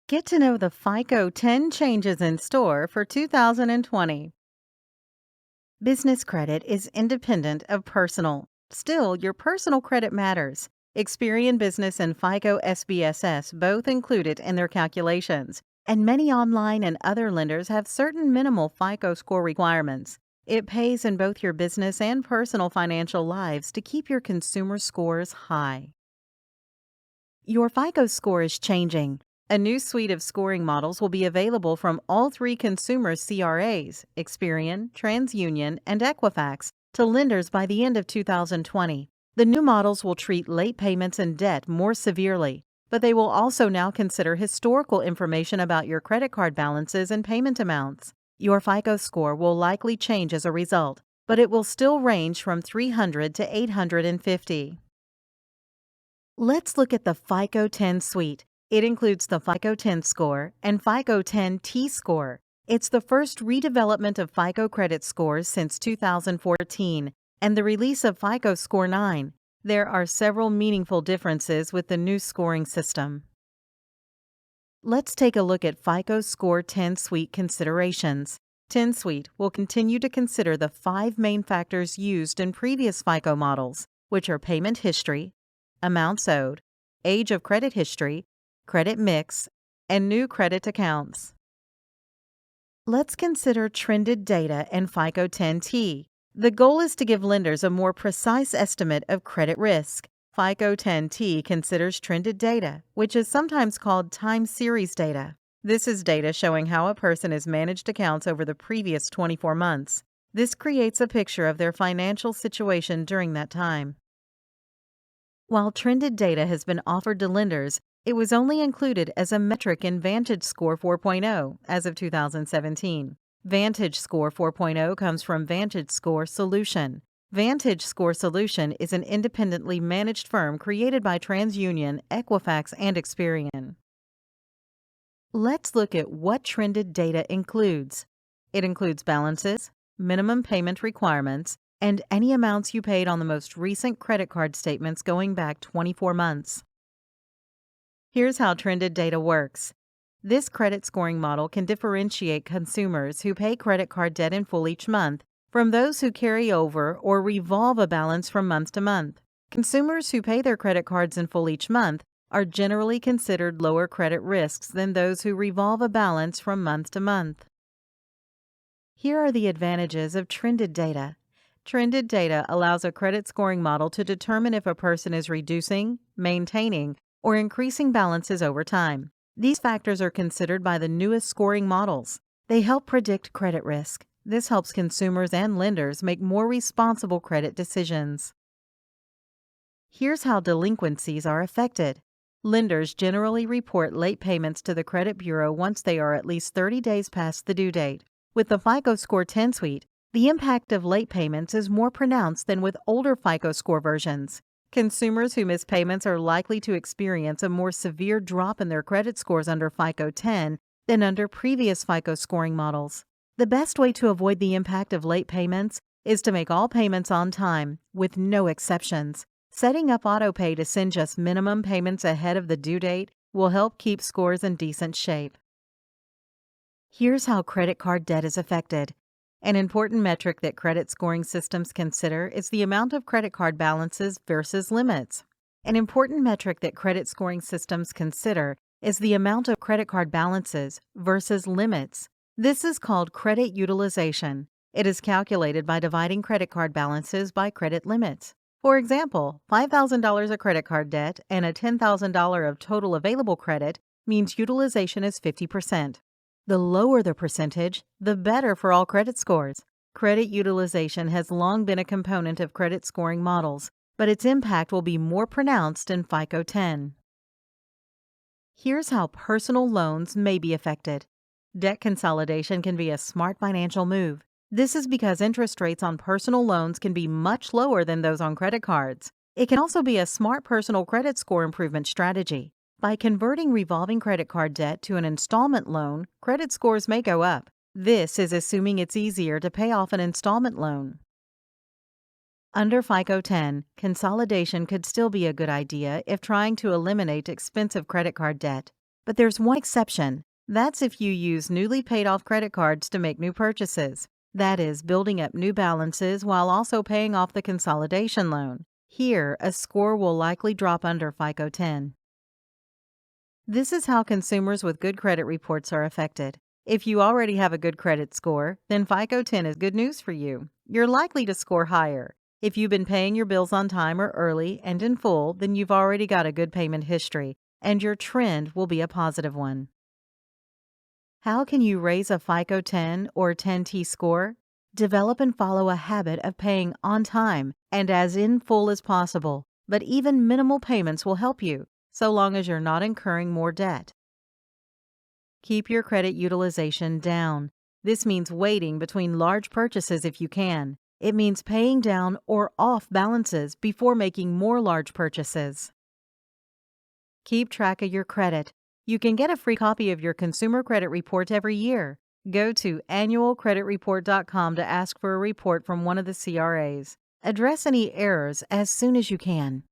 Get to know the FICO 10 changes in store for 2020. Business credit is independent of personal. Still, your personal credit matters. Experian Business and FICO SBSS both include it in their calculations, and many online and other lenders have certain minimal FICO score requirements. It pays in both your business and personal financial lives to keep your consumer scores high. Your FICO score is changing. A new suite of scoring models will be available from all three consumer CRAs, Experian, TransUnion, and Equifax, to lenders by the end of 2020. The new models will treat late payments and debt more severely, but they will also now consider historical information about your credit card balances and payment amounts. Your FICO score will likely change as a result, but it will still range from 300 to 850. Let's look at the FICO 10 suite. It includes the FICO 10 score and FICO 10 T-score. It's the first redevelopment of FICO credit scores since 2014 and the release of FICO Score 9. There are several meaningful differences with the new scoring system. Let's take a look at FICO Score 10 Suite considerations. 10 Suite will continue to consider the 5 main factors used in previous FICO models, which are payment history, amounts owed, age of credit history, credit mix, and new credit accounts. Let's consider trended data and FICO 10T. The goal is to give lenders a more precise estimate of credit risk. FICO 10T considers trended data, which is sometimes called time series data. This is data showing how a person has managed accounts over the previous 24 months. This creates a picture of their financial situation during that time. While trended data has been offered to lenders, it was only included as a metric in VantageScore 4.0 as of 2017. VantageScore 4.0 comes from VantageScore Solution. VantageScore Solution is an independently managed firm created by TransUnion, Equifax, and Experian. Let's look at what trended data includes. It includes balances, minimum payment requirements, and any amounts you paid on the most recent credit card statements going back 24 months. Here's how trended data works. This credit scoring model can differentiate consumers who pay credit card debt in full each month from those who carry over or revolve a balance from month to month. Consumers who pay their credit cards in full each month are generally considered lower credit risks than those who revolve a balance from month to month. Here are the advantages of trended data. Trended data allows a credit scoring model to determine if a person is reducing, maintaining, or increasing balances over time. These factors are considered by the newest scoring models. They help predict credit risk. This helps consumers and lenders make more responsible credit decisions. Here's how delinquencies are affected. Lenders generally report late payments to the credit bureau once they are at least 30 days past the due date. With the FICO Score 10 suite, the impact of late payments is more pronounced than with older FICO score versions. Consumers who miss payments are likely to experience a more severe drop in their credit scores under FICO 10 than under previous FICO scoring models. The best way to avoid the impact of late payments is to make all payments on time, with no exceptions. Setting up autopay to send just minimum payments ahead of the due date will help keep scores in decent shape. Here's how credit card debt is affected. An important metric that credit scoring systems consider is the amount of credit card balances versus limits. An important metric that credit scoring systems consider is the amount of credit card balances versus limits. This is called credit utilization. It is calculated by dividing credit card balances by credit limits. For example, $5,000 of credit card debt and a $10,000 of total available credit means utilization is 50%. The lower the percentage, the better for all credit scores. Credit utilization has long been a component of credit scoring models, but its impact will be more pronounced in FICO 10. Here's how personal loans may be affected. Debt consolidation can be a smart financial move. This is because interest rates on personal loans can be much lower than those on credit cards. It can also be a smart personal credit score improvement strategy. By converting revolving credit card debt to an installment loan, credit scores may go up. This is assuming it's easier to pay off an installment loan. Under FICO 10, consolidation could still be a good idea if trying to eliminate expensive credit card debt. But there's one exception. That's if you use newly paid off credit cards to make new purchases. That is, building up new balances while also paying off the consolidation loan. Here, a score will likely drop under FICO 10. This is how consumers with good credit reports are affected. If you already have a good credit score, then FICO 10 is good news for you. You're likely to score higher. If you've been paying your bills on time or early and in full, then you've already got a good payment history, and your trend will be a positive one. How can you raise a FICO 10 or 10T score? Develop and follow a habit of paying on time and as in full as possible, but even minimal payments will help you, so long as you're not incurring more debt. Keep your credit utilization down. This means waiting between large purchases if you can. It means paying down or off balances before making more large purchases. Keep track of your credit. You can get a free copy of your consumer credit report every year. Go to annualcreditreport.com to ask for a report from one of the CRAs. Address any errors as soon as you can.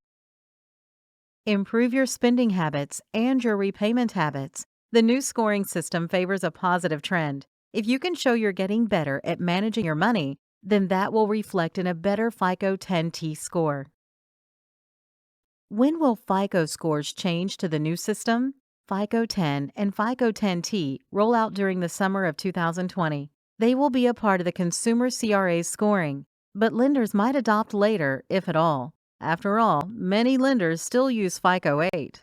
Improve your spending habits and your repayment habits. The new scoring system favors a positive trend. If you can show you're getting better at managing your money, then that will reflect in a better FICO 10T score. When will FICO scores change to the new system? FICO 10 and FICO 10T roll out during the summer of 2020. They will be a part of the consumer CRA's scoring, but lenders might adopt later, if at all. After all, many lenders still use FICO 8.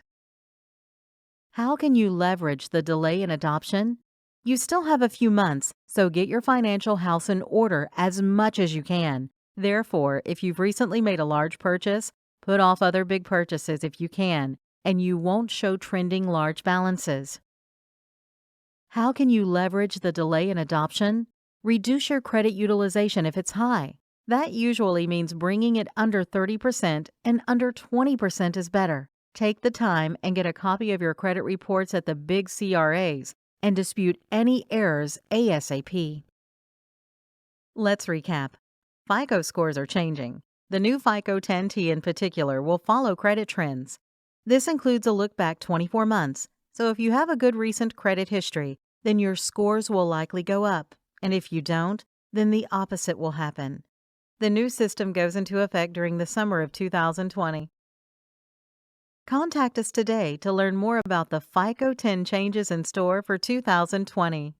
How can you leverage the delay in adoption? You still have a few months, so get your financial house in order as much as you can. Therefore, if you've recently made a large purchase, put off other big purchases if you can, and you won't show trending large balances. How can you leverage the delay in adoption? Reduce your credit utilization if it's high. That usually means bringing it under 30%, and under 20% is better. Take the time and get a copy of your credit reports at the big CRAs and dispute any errors ASAP. Let's recap. FICO scores are changing. The new FICO 10T in particular will follow credit trends. This includes a look back 24 months, so if you have a good recent credit history, then your scores will likely go up, and if you don't, then the opposite will happen. The new system goes into effect during the summer of 2020. Contact us today to learn more about the FICO 10 changes in store for 2020.